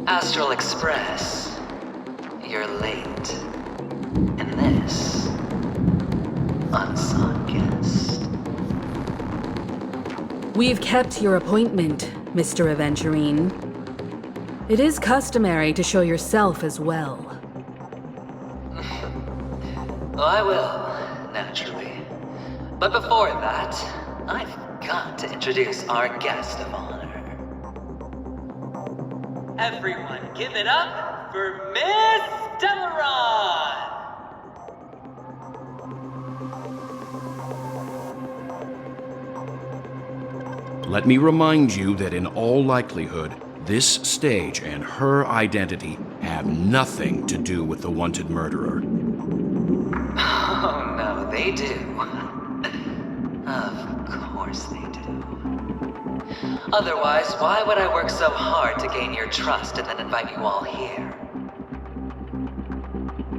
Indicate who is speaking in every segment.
Speaker 1: Astral Express, you're late. And this, unsought guest.
Speaker 2: We've kept your appointment, Mr. Aventurine. It is customary to show yourself as well.
Speaker 1: Well, I will, naturally. But before that, I've got to introduce our guest of honor. Everyone, give it up for Miss Acheron!
Speaker 3: Let me remind you that in all likelihood, this stage and her identity have nothing to do with the wanted murderer.
Speaker 1: Oh, no, they do. Of course they do. Otherwise, why would I work so hard to gain your trust and then invite you all here?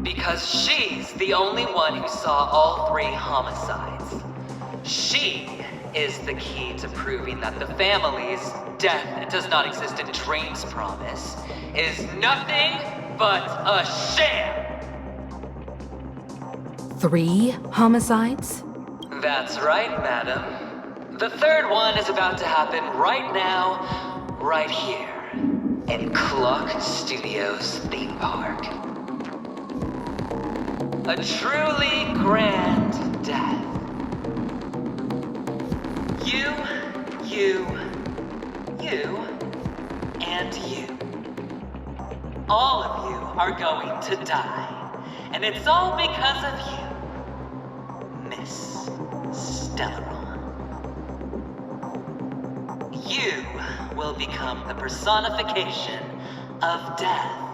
Speaker 1: Because she's the only one who saw all 3 homicides. She is the key to proving that the family's death does not exist in Train's promise is nothing but a sham!
Speaker 2: 3 homicides?
Speaker 1: That's right, madam. The 3rd one is about to happen right now, right here, in Clock Studios theme park. A truly grand death. You, and you. All of you are going to die. And it's all because of you, Miss Stellaron. You will become the personification of death.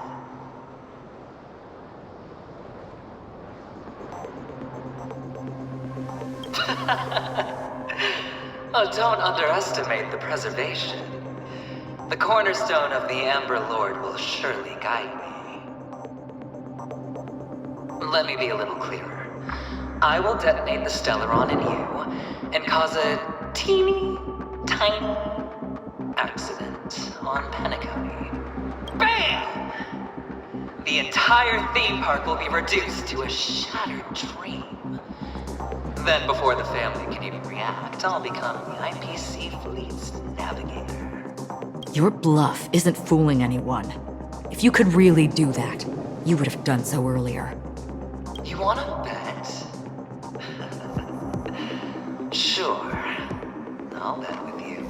Speaker 1: Oh, don't underestimate the preservation. The cornerstone of the Amber Lord will surely guide me. Let me be a little clearer. I will detonate the Stellaron in you and cause a teeny, tiny accident on Penacony. BAM! The entire theme park will be reduced to a shattered dream. Then, before the family can even react, I'll become the IPC fleet's navigator.
Speaker 2: Your bluff isn't fooling anyone. If you could really do that, you would have done so earlier.
Speaker 1: You wanna bet? Sure. I'll bet with you.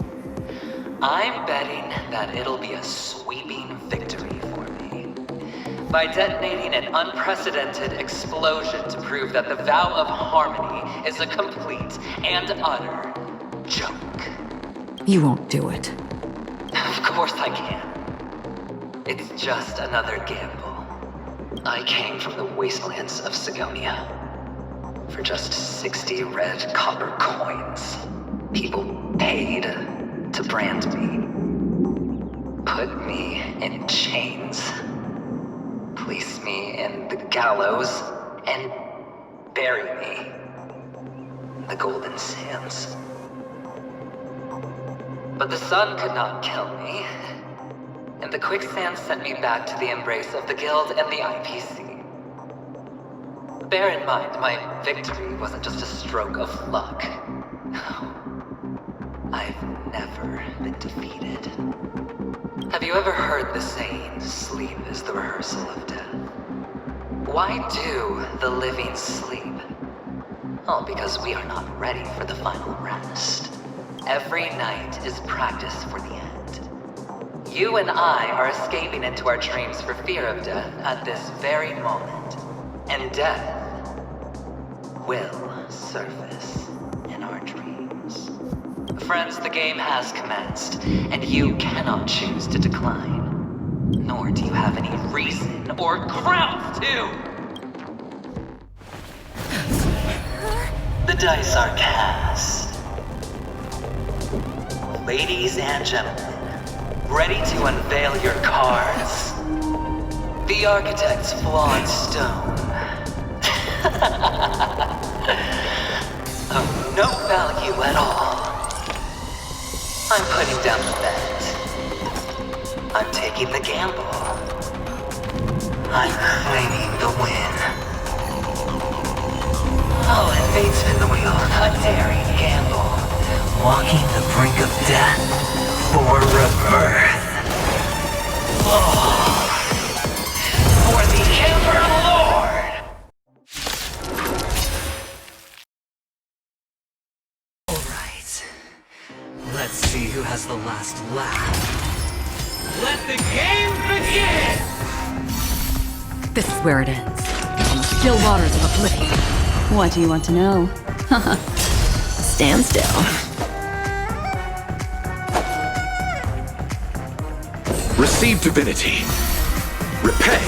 Speaker 1: I'm betting that it'll be a sweeping victory for me. By detonating an unprecedented explosion to prove that the vow of harmony is a complete and utter joke.
Speaker 2: You won't do it.
Speaker 1: Of course I can. It's just another gamble. I came from the wastelands of Sigonia. For just 60 red copper coins, people paid to brand me. Put me in chains. Place me in the gallows and bury me in the golden sands. But the sun could not kill me, and the quicksand sent me back to the embrace of the Guild and the IPC. Bear in mind, my victory wasn't just a stroke of luck. I've never been defeated. Have you ever heard the saying, sleep is the rehearsal of death? Why do the living sleep? Oh, because we are not ready for the final rest. Every night is practice for the end. You and I are escaping into our dreams for fear of death at this very moment. And death will surface in our dreams. Friends, the game has commenced, and you cannot choose to decline. Nor do you have any reason or grounds to! The dice are cast. Ladies and gentlemen, ready to unveil your cards? The Architect's flawed stone. Of no value at all. I'm putting down the bet. I'm taking the gamble. I'm claiming the win. Oh, and fate spin the wheel. A daring gamble. Walking the brink of death for rebirth. Oh. For the Emperor Lord! Alright. Let's see who has the last laugh. Let the game begin!
Speaker 2: This is where it ends. On the still waters of oblivion.
Speaker 4: What do you want to know? Stand still.
Speaker 3: Receive divinity. Repay.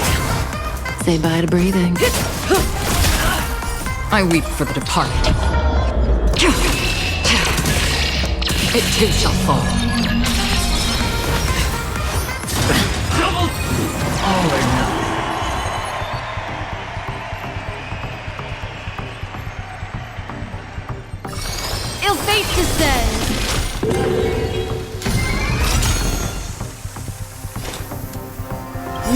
Speaker 4: Say bye to breathing.
Speaker 2: I weep for the departed. It too shall fall.
Speaker 1: All or nothing.
Speaker 4: Ill fate descends!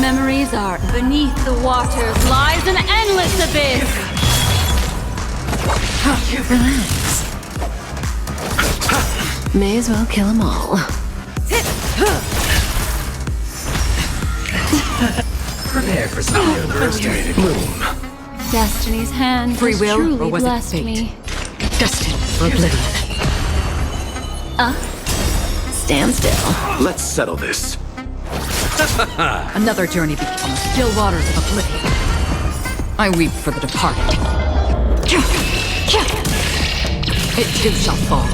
Speaker 4: Memories are beneath the waters lies an endless abyss! Relax. May as well kill them all.
Speaker 1: Prepare for some underestimated gloom.
Speaker 4: Destiny's hand
Speaker 2: Free
Speaker 4: has
Speaker 2: will,
Speaker 4: truly
Speaker 2: or was it
Speaker 4: blessed
Speaker 2: fate?
Speaker 4: me.
Speaker 2: Destined for oblivion.
Speaker 4: Stand still.
Speaker 3: Let's settle this.
Speaker 2: Another journey begins on the still waters of oblivion. I weep for the departed. It too shall fall.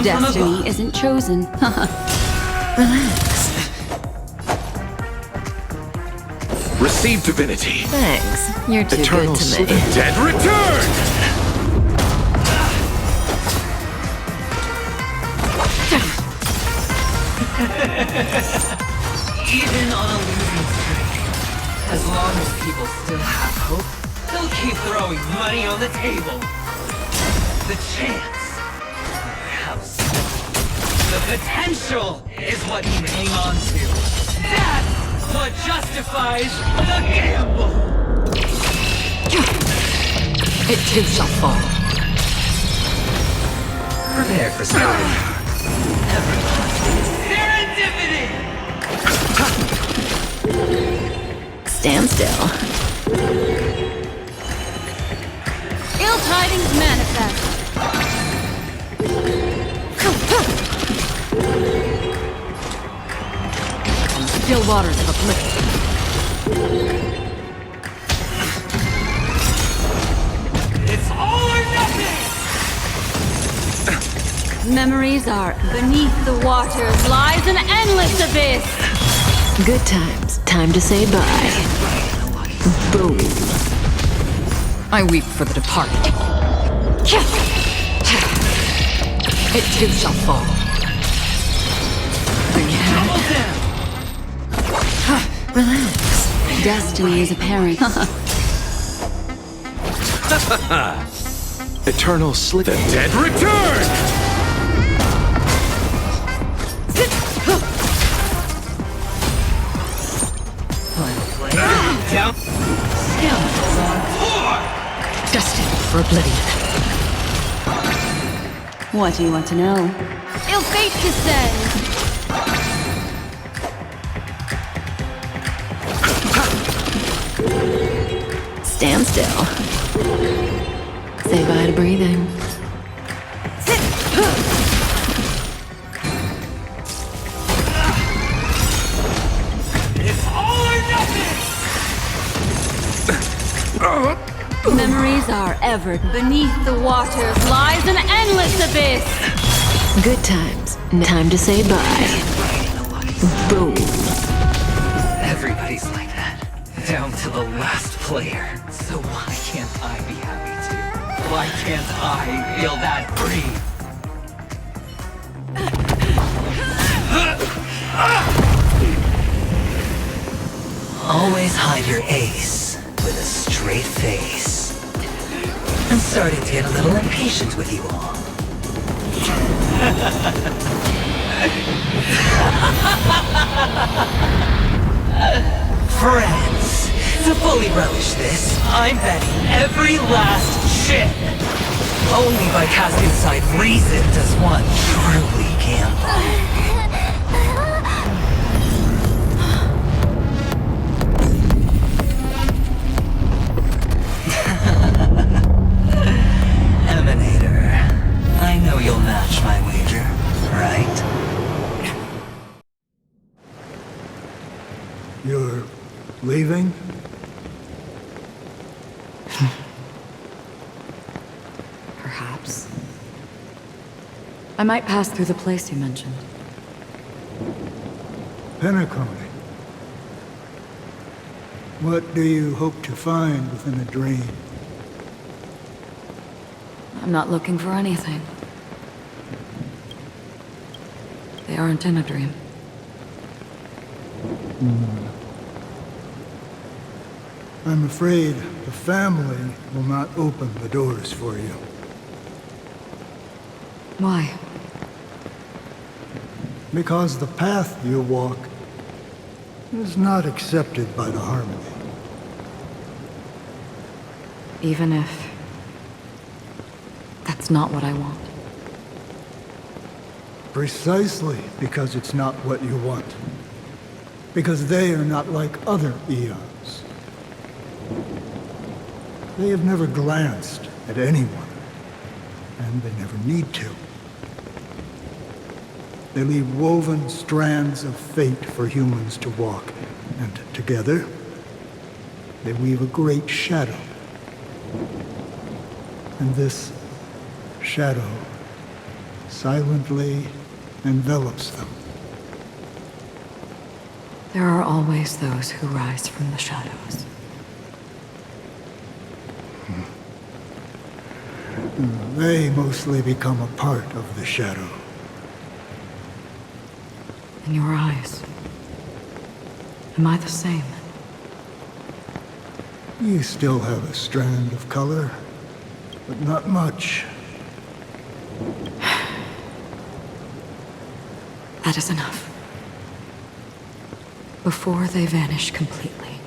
Speaker 4: Destiny isn't chosen. Relax.
Speaker 3: Receive divinity.
Speaker 4: Thanks. You're too
Speaker 3: Eternal
Speaker 4: good to
Speaker 3: sleep.
Speaker 4: me.
Speaker 3: Dead return!
Speaker 1: Even on a losing streak, as long as people still have hope, they'll keep throwing money on the table. The chance, perhaps, the potential is what you hang on to. That's what justifies the gamble.
Speaker 2: It too shall fall.
Speaker 1: Prepare for something. Serendipity!
Speaker 4: Stand still. Ill tidings manifest.
Speaker 2: On the still waters of oblivion.
Speaker 1: It's all or nothing!
Speaker 4: Memories are beneath the waters lies an endless abyss. Good times. Time to say bye. Boom.
Speaker 2: I weep for the departed. It too shall fall.
Speaker 4: Relax. Destiny is apparent.
Speaker 3: Eternal sleep. The dead return!
Speaker 1: Down. Skeletons on floor!
Speaker 2: Destined for oblivion.
Speaker 4: What do you want to know? Ill fate descends. Stand still. Say bye to breathing.
Speaker 1: It's all or nothing!
Speaker 4: Memories are ever beneath the waters lies an endless abyss. Good times. Time to say bye. Boom.
Speaker 1: Everybody's like that. Down to the last player. So why can't I be happy too? Why can't I feel that free? Always hide your ace with a straight face. I'm starting to get a little impatient with you all. Friends, to fully relish this, I'm betting every last chip. Only by casting aside reason does one truly gamble. Emanator, I know you'll match my wager, right?
Speaker 5: You're leaving?
Speaker 2: Perhaps. I might pass through the place you mentioned.
Speaker 5: Penacony. What do you hope to find within a dream?
Speaker 2: I'm not looking for anything. They aren't in a dream.
Speaker 5: I'm afraid the family will not open the doors for you.
Speaker 2: Why?
Speaker 5: Because the path you walk is not accepted by the Harmony.
Speaker 2: Even if... that's not what I want.
Speaker 5: Precisely because it's not what you want. Because they are not like other eons. They have never glanced at anyone, and they never need to. They leave woven strands of fate for humans to walk, and together, they weave a great shadow. And this shadow silently envelops them.
Speaker 2: There are always those who rise from the shadows.
Speaker 5: They mostly become a part of the shadow.
Speaker 2: In your eyes. Am I the same?
Speaker 5: You still have a strand of color, but not much.
Speaker 2: That is enough. Before they vanish completely,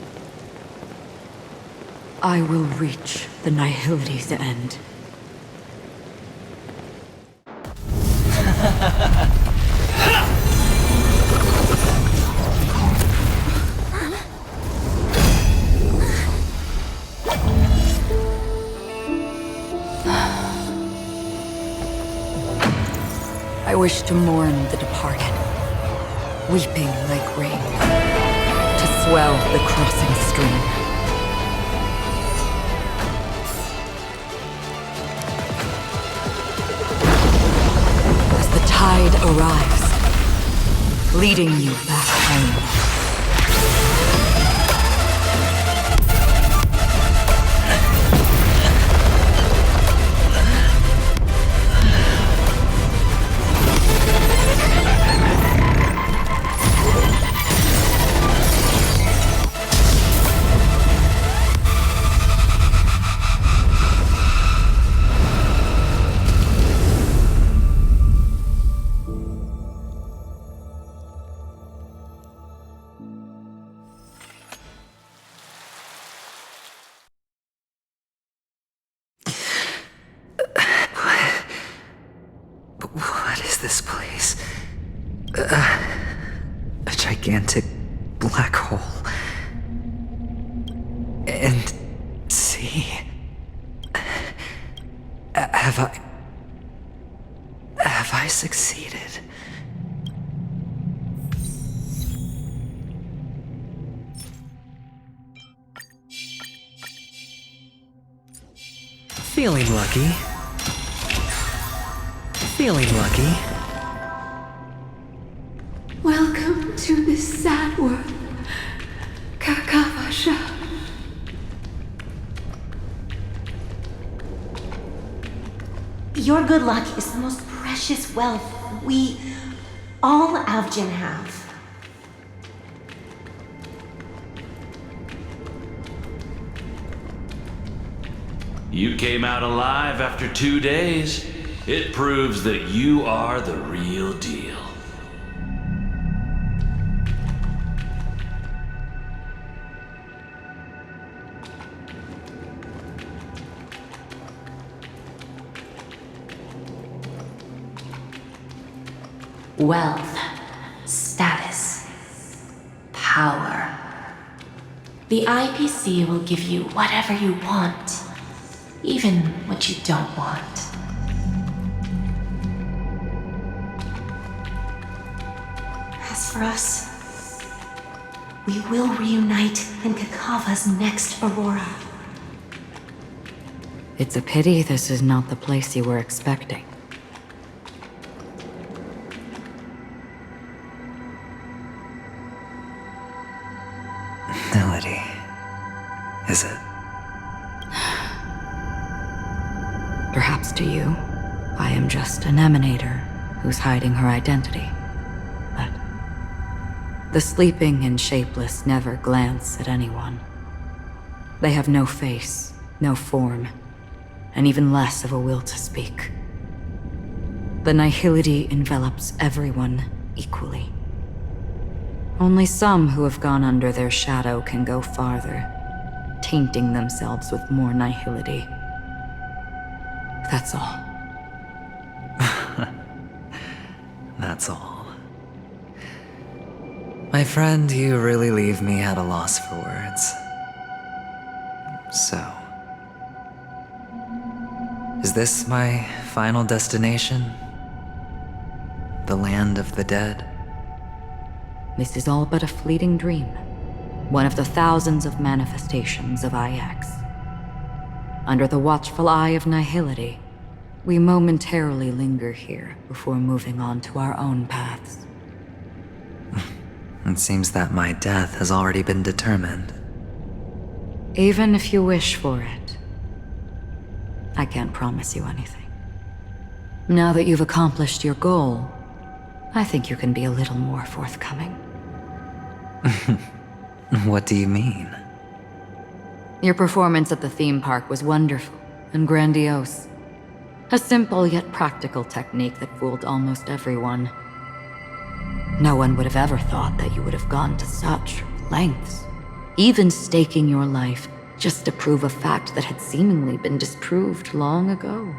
Speaker 2: I will reach the Nihility's end. I wish to mourn the departed, weeping like rain, to swell the crossing stream. As the tide arrives, leading you back home.
Speaker 1: What is this place? A gigantic black hole. And see... Have I succeeded? Feeling lucky. Feeling lucky.
Speaker 4: Welcome to this sad world, Kakavasha.
Speaker 6: Your good luck is the most precious wealth we, all Avgin, have.
Speaker 7: You came out alive after 2 days. It proves that you are the real deal.
Speaker 6: Wealth, status, power. The IPC will give you whatever you want, even what you don't want. As for us, we will reunite in Kakava's next Aurora.
Speaker 2: It's a pity this is not the place you were expecting.
Speaker 1: Melody. Is it?
Speaker 2: Perhaps to you, I am just an emanator who's hiding her identity. But the sleeping and shapeless never glance at anyone. They have no face, no form, and even less of a will to speak. The nihility envelops everyone equally. Only some who have gone under their shadow can go farther, tainting themselves with more nihility. That's all.
Speaker 1: That's all. My friend, you really leave me at a loss for words. So, is this my final destination? The land of the dead?
Speaker 2: This is all but a fleeting dream. One of the thousands of manifestations of IX. Under the watchful eye of nihility, we momentarily linger here before moving on to our own paths.
Speaker 1: It seems that my death has already been determined.
Speaker 2: Even if you wish for it, I can't promise you anything. Now that you've accomplished your goal, I think you can be a little more forthcoming.
Speaker 1: What do you mean?
Speaker 2: Your performance at the theme park was wonderful and grandiose. A simple yet practical technique that fooled almost everyone. No one would have ever thought that you would have gone to such lengths, even staking your life just to prove a fact that had seemingly been disproved long ago.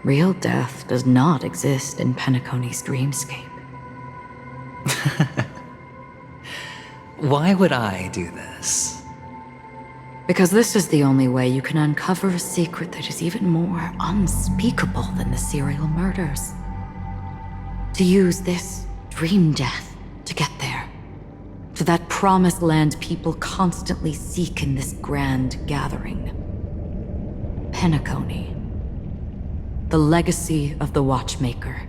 Speaker 2: Real death does not exist in Penacony's dreamscape.
Speaker 1: Why would I do this?
Speaker 2: Because this is the only way you can uncover a secret that is even more unspeakable than the serial murders. To use this dream death to get there. To that promised land people constantly seek in this grand gathering. Penacony. The legacy of the Watchmaker.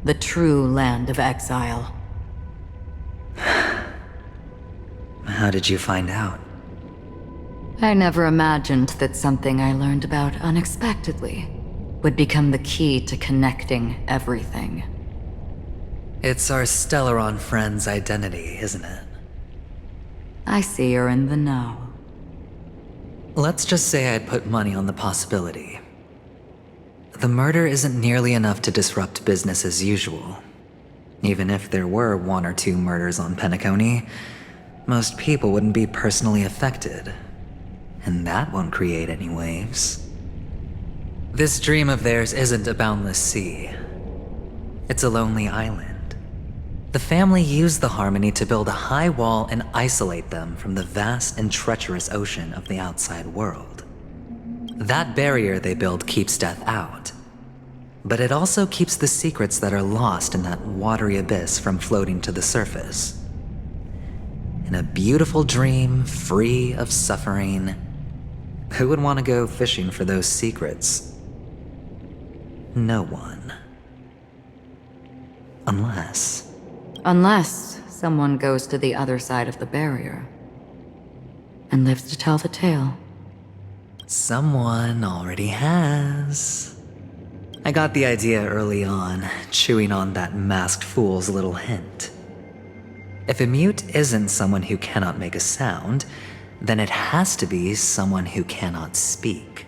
Speaker 2: The true land of exile.
Speaker 1: How did you find out?
Speaker 2: I never imagined that something I learned about unexpectedly would become the key to connecting everything.
Speaker 1: It's our Stellaron friend's identity, isn't it?
Speaker 2: I see you're in the know.
Speaker 1: Let's just say I'd put money on the possibility. The murder isn't nearly enough to disrupt business as usual. Even if there were 1 or 2 murders on Penacony, most people wouldn't be personally affected. And that won't create any waves. This dream of theirs isn't a boundless sea. It's a lonely island. The family used the Harmony to build a high wall and isolate them from the vast and treacherous ocean of the outside world. That barrier they build keeps death out. But it also keeps the secrets that are lost in that watery abyss from floating to the surface. In a beautiful dream, free of suffering, who would want to go fishing for those secrets? No one.
Speaker 2: Unless someone goes to the other side of the barrier and lives to tell the tale.
Speaker 1: Someone already has. I got the idea early on, chewing on that masked fool's little hint. If a mute isn't someone who cannot make a sound,
Speaker 8: then it has to be someone who cannot speak.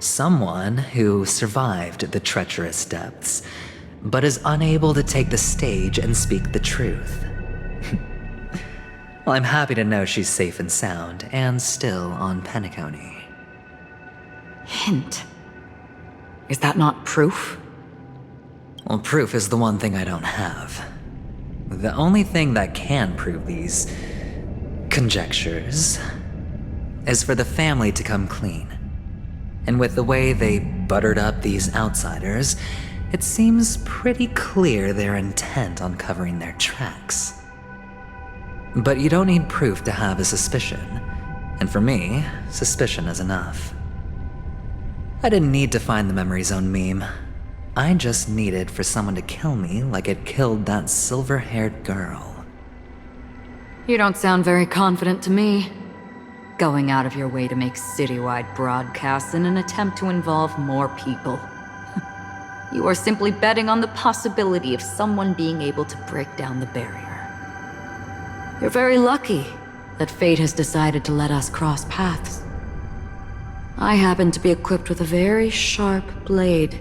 Speaker 8: Someone who survived the treacherous depths, but is unable to take the stage and speak the truth. Well, I'm happy to know she's safe and sound, and still on Penacony.
Speaker 2: Hint. Is that not proof?
Speaker 8: Well, proof is the one thing I don't have. The only thing that can prove these conjectures is for the family to come clean. And with the way they buttered up these outsiders, it seems pretty clear they're intent on covering their tracks. But you don't need proof to have a suspicion, and for me, suspicion is enough. I didn't need to find the memory zone meme. I just needed for someone to kill me like it killed that silver-haired girl.
Speaker 2: You don't sound very confident to me. Going out of your way to make citywide broadcasts in an attempt to involve more people. You are simply betting on the possibility of someone being able to break down the barrier. You're very lucky that fate has decided to let us cross paths. I happen to be equipped with a very sharp blade,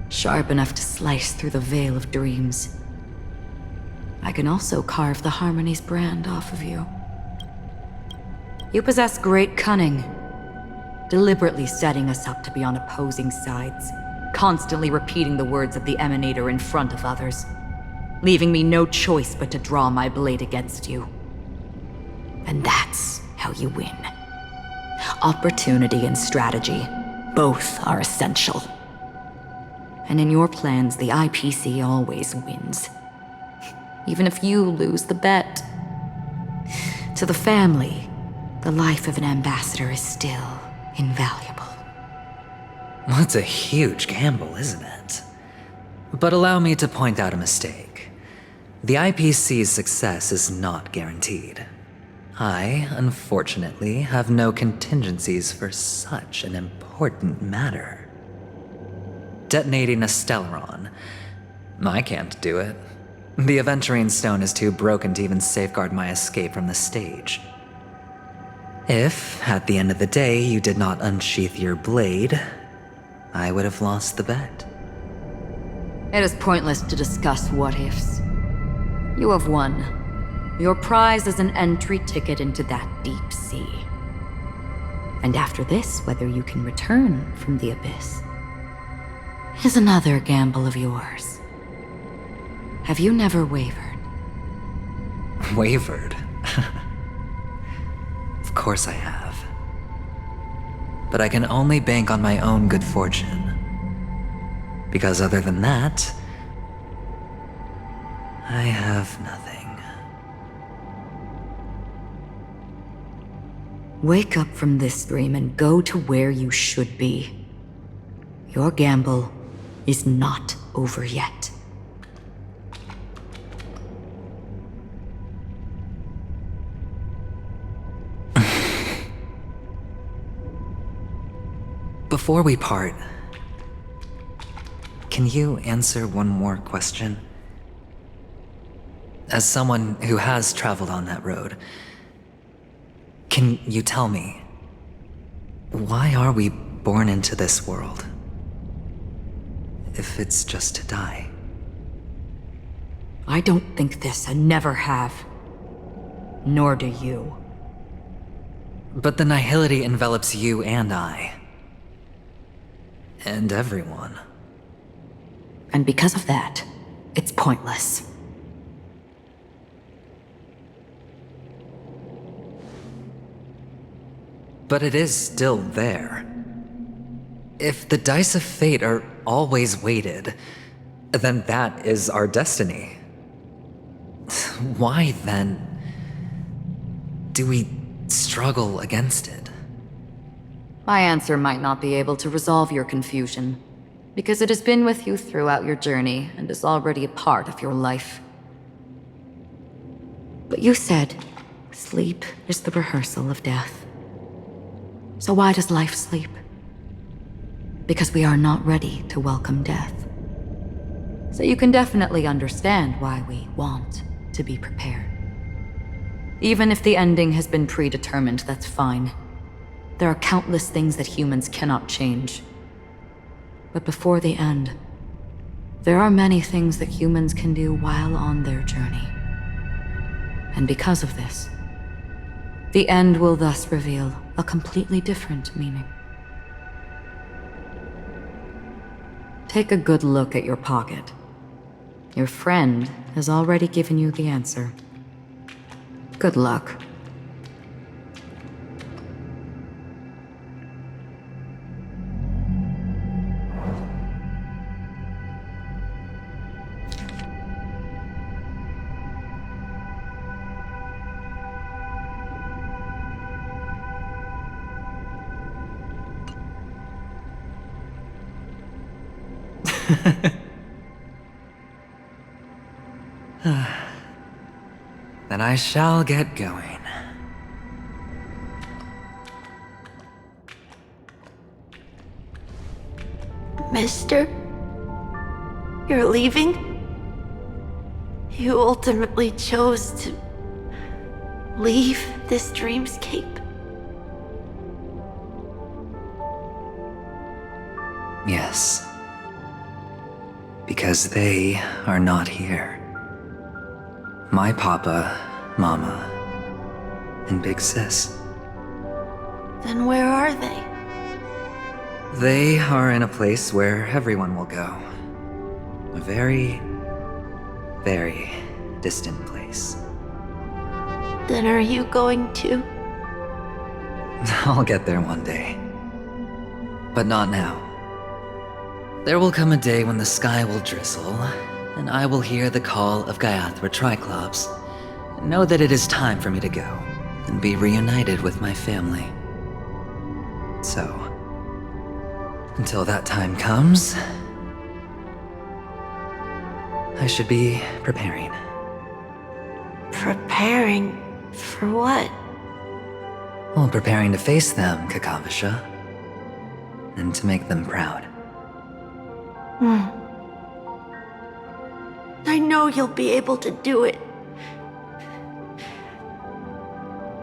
Speaker 2: sharp enough to slice through the veil of dreams. I can also carve the Harmony's brand off of you. You possess great cunning, deliberately setting us up to be on opposing sides, constantly repeating the words of the Emanator in front of others, leaving me no choice but to draw my blade against you. And that's how you win. Opportunity and strategy, both are essential. And in your plans, the IPC always wins. Even if you lose the bet. To the family, the life of an ambassador is still invaluable.
Speaker 8: Well, it's a huge gamble, isn't it? But allow me to point out a mistake. The IPC's success is not guaranteed. I, unfortunately, have no contingencies for such an important matter. Detonating a Stellaron. I can't do it. The Aventurine stone is too broken to even safeguard my escape from the stage. If, at the end of the day, you did not unsheath your blade, I would have lost the bet.
Speaker 2: It is pointless to discuss what-ifs. You have won. Your prize is an entry ticket into that deep sea. And after this, whether you can return from the abyss is another gamble of yours. Have you never wavered?
Speaker 8: Wavered? Of course I have. But I can only bank on my own good fortune. Because other than that, I have nothing.
Speaker 2: Wake up from this dream and go to where you should be. Your gamble is not over yet.
Speaker 8: Before we part, can you answer one more question? As someone who has traveled on that road, can you tell me, why are we born into this world? If it's just to die.
Speaker 2: I don't think this and never have. Nor do you.
Speaker 8: But the nihility envelops you and I. And everyone.
Speaker 2: And because of that, it's pointless.
Speaker 8: But it is still there. If the dice of fate are always weighted, then that is our destiny. Why, then, do we struggle against it?
Speaker 2: My answer might not be able to resolve your confusion, because it has been with you throughout your journey and is already a part of your life. But you said, sleep is the rehearsal of death. So why does life sleep? Because we are not ready to welcome death. So you can definitely understand why we want to be prepared. Even if the ending has been predetermined, that's fine. There are countless things that humans cannot change. But before the end, there are many things that humans can do while on their journey. And because of this, the end will thus reveal a completely different meaning. Take a good look at your pocket. Your friend has already given you the answer. Good luck.
Speaker 8: Then I shall get going.
Speaker 6: Mister? You're leaving? You ultimately chose to leave this dreamscape?
Speaker 8: Yes. Because they are not here. My papa, mama, and big sis.
Speaker 6: Then where are they?
Speaker 8: They are in a place where everyone will go. A very, very distant place.
Speaker 6: Then are you going too?
Speaker 8: I'll get there one day. But not now. There will come a day when the sky will drizzle, and I will hear the call of Gaiathra Triclops, and know that it is time for me to go, and be reunited with my family. So, until that time comes, I should be preparing.
Speaker 6: Preparing for what?
Speaker 8: Well, preparing to face them, Kakavasha, and to make them proud.
Speaker 6: I know you'll be able to do it.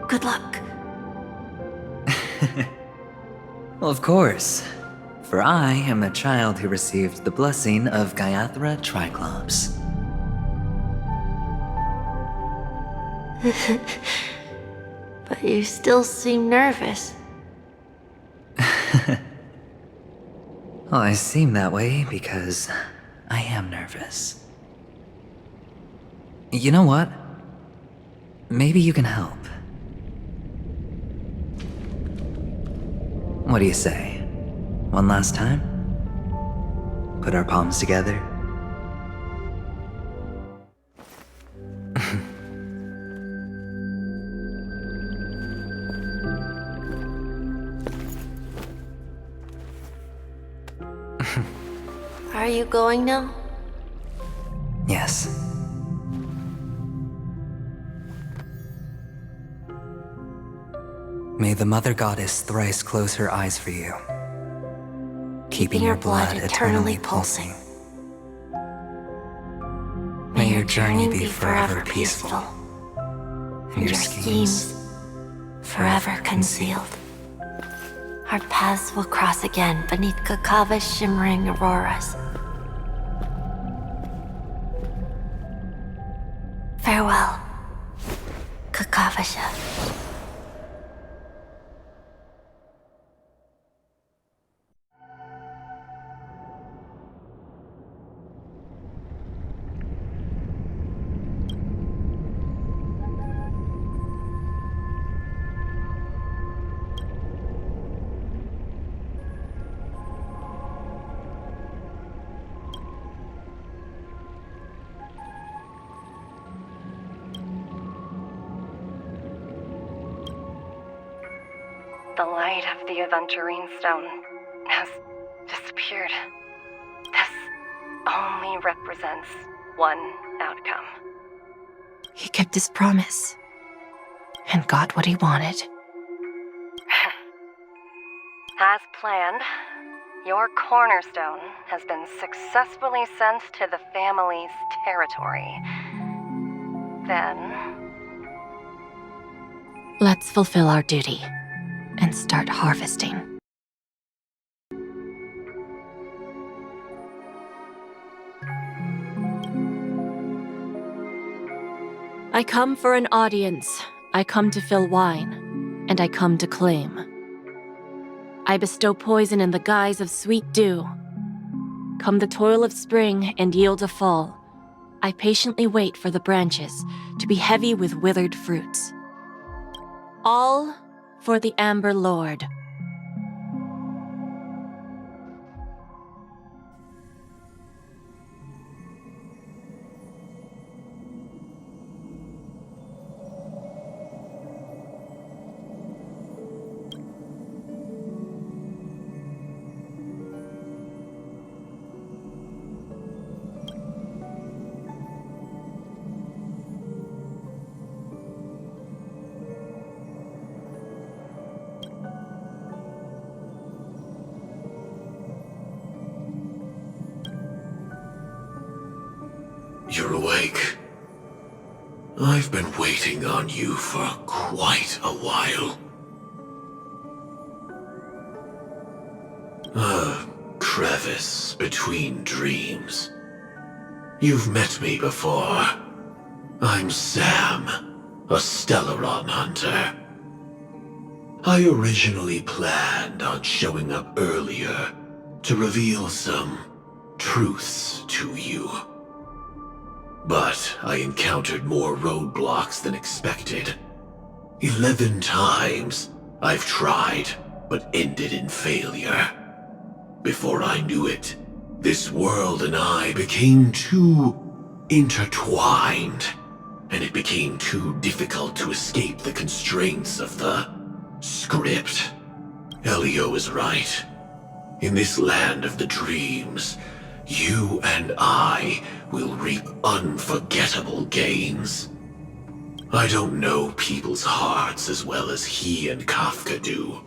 Speaker 6: Good luck.
Speaker 8: Well, of course. For I am a child who received the blessing of Gaiathra Triclops.
Speaker 6: But you still seem nervous.
Speaker 8: Well, I seem that way because I am nervous. You know what? Maybe you can help. What do you say? One last time? Put our palms together?
Speaker 6: Are you going now?
Speaker 8: Yes. May the Mother Goddess thrice close her eyes for you, keeping your blood eternally pulsing. May your journey be forever peaceful, and your schemes
Speaker 6: forever concealed. Our paths will cross again beneath Kakava's shimmering auroras. Farewell, Kakavasha.
Speaker 9: The light of the Aventurine stone has disappeared. This only represents one outcome.
Speaker 6: He kept his promise and got what he wanted.
Speaker 9: As planned, your cornerstone has been successfully sent to the family's territory. Then, Let's fulfill our duty and start harvesting. I come for an audience. I come to fill wine, and I come to claim. I bestow poison in the guise of sweet dew. Come the toil of spring and yield a fall. I patiently wait for the branches to be heavy with withered fruits. All for the Amber Lord.
Speaker 10: You're awake. I've been waiting on you for quite a while. A crevice between dreams. You've met me before. I'm Sam, a Stellaron hunter. I originally planned on showing up earlier to reveal some truths to you. But I encountered more roadblocks than expected. 11 times I've tried, but ended in failure. Before I knew it, this world and I became too intertwined, and it became too difficult to escape the constraints of the script. Elio is right. In this land of the dreams, you and I will reap unforgettable gains. I don't know people's hearts as well as he and Kafka do.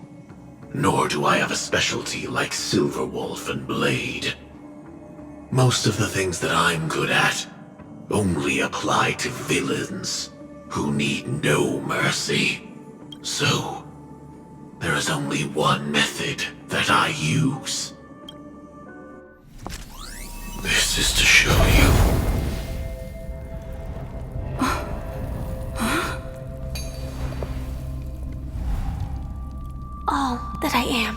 Speaker 10: Nor do I have a specialty like Silverwolf and Blade. Most of the things that I'm good at only apply to villains who need no mercy. So, there is only one method that I use. This is to show you.
Speaker 6: All that I am.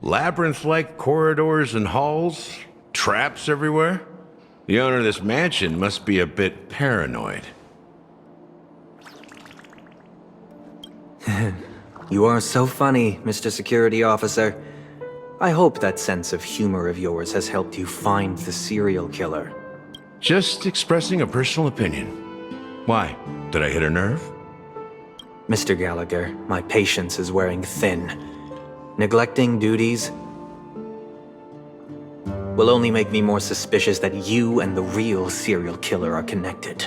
Speaker 3: Labyrinth-like corridors and halls? Traps everywhere? The owner of this mansion must be a bit paranoid.
Speaker 11: You are so funny, Mr. Security Officer. I hope that sense of humor of yours has helped you find the serial killer.
Speaker 3: Just expressing a personal opinion. Why? Did I hit a nerve?
Speaker 11: Mr. Gallagher, my patience is wearing thin. Neglecting duties will only make me more suspicious that you and the real serial killer are connected.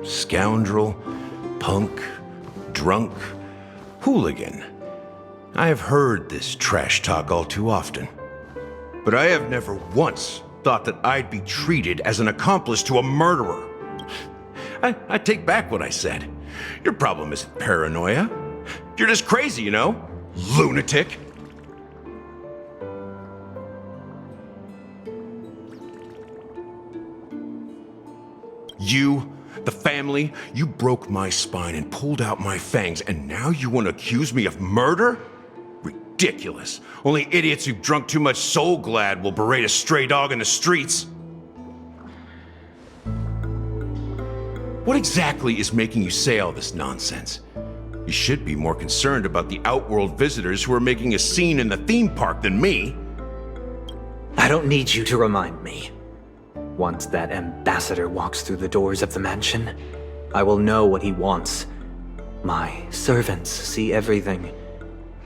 Speaker 3: Scoundrel, punk, drunk, hooligan. I have heard this trash talk all too often. But I have never once thought that I'd be treated as an accomplice to a murderer. I take back what I said. Your problem isn't paranoia. You're just crazy, you know? Lunatic. You, the family, you broke my spine and pulled out my fangs, and now you want to accuse me of murder? Ridiculous. Only idiots who've drunk too much Soul Glad will berate a stray dog in the streets. What exactly is making you say all this nonsense? You should be more concerned about the Outworld visitors who are making a scene in the theme park than me.
Speaker 11: I don't need you to remind me. Once that ambassador walks through the doors of the mansion, I will know what he wants. My servants see everything.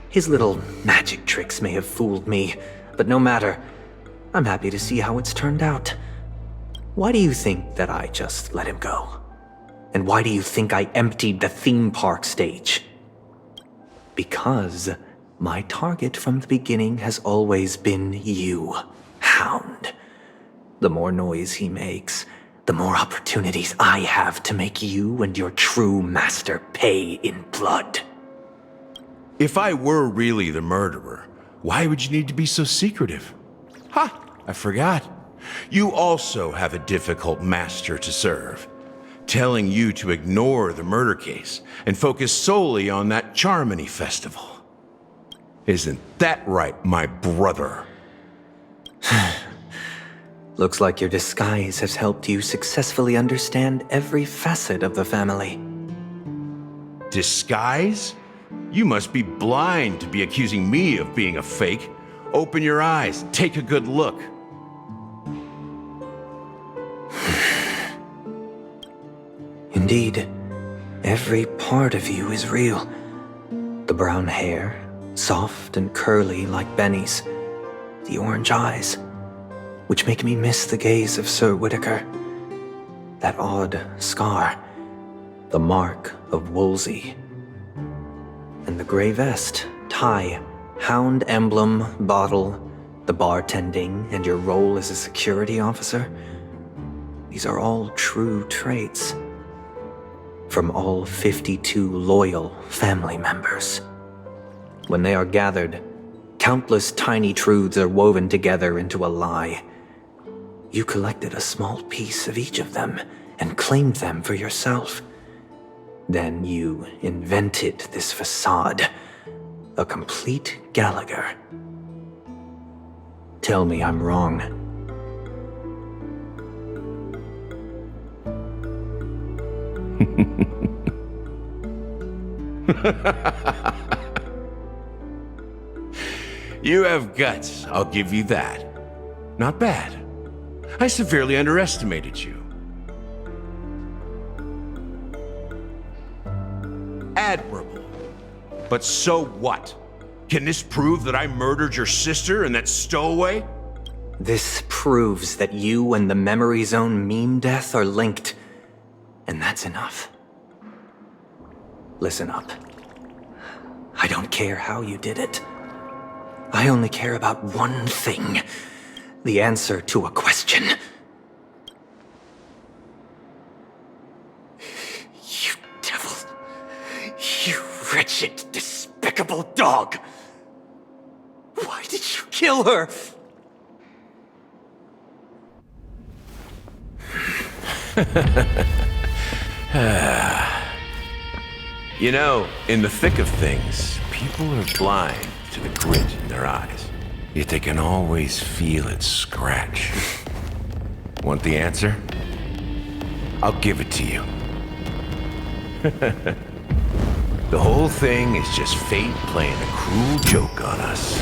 Speaker 11: His little magic tricks may have fooled me, but no matter. I'm happy to see how it's turned out. Why do you think that I just let him go? And why do you think I emptied the theme park stage? Because my target from the beginning has always been you, Hound. The more noise he makes, the more opportunities I have to make you and your true master pay in blood.
Speaker 3: If I were really the murderer, why would you need to be so secretive? Ha! I forgot. You also have a difficult master to serve, telling you to ignore the murder case and focus solely on that Charmony festival. Isn't that right, my brother?
Speaker 11: Looks like your disguise has helped you successfully understand every facet of the family.
Speaker 3: Disguise? You must be blind to be accusing me of being a fake. Open your eyes, take a good look.
Speaker 11: Indeed, every part of you is real. The brown hair, soft and curly like Benny's. The orange eyes, which make me miss the gaze of Sir Whitaker. That odd scar, the mark of Wolsey. And the gray vest, tie, hound emblem, bottle, the bartending, and your role as a security officer. These are all true traits. From all 52 loyal family members. When they are gathered, countless tiny truths are woven together into a lie. You collected a small piece of each of them and claimed them for yourself. Then you invented this facade, a complete Gallagher. Tell me I'm wrong.
Speaker 3: You have guts, I'll give you that. Not bad. I severely underestimated you. Admirable. But so what? Can this prove that I murdered your sister and that stowaway?
Speaker 11: This proves that you and the Memory Zone meme death are linked. And that's enough. Listen up. I don't care how you did it. I only care about one thing. The answer to a question. You devil. You wretched, despicable dog. Why did you kill her?
Speaker 3: You know, in the thick of things, people are blind to the grit in their eyes. Yet they can always feel it scratch. Want the answer? I'll give it to you. The whole thing is just fate playing a cruel joke on us.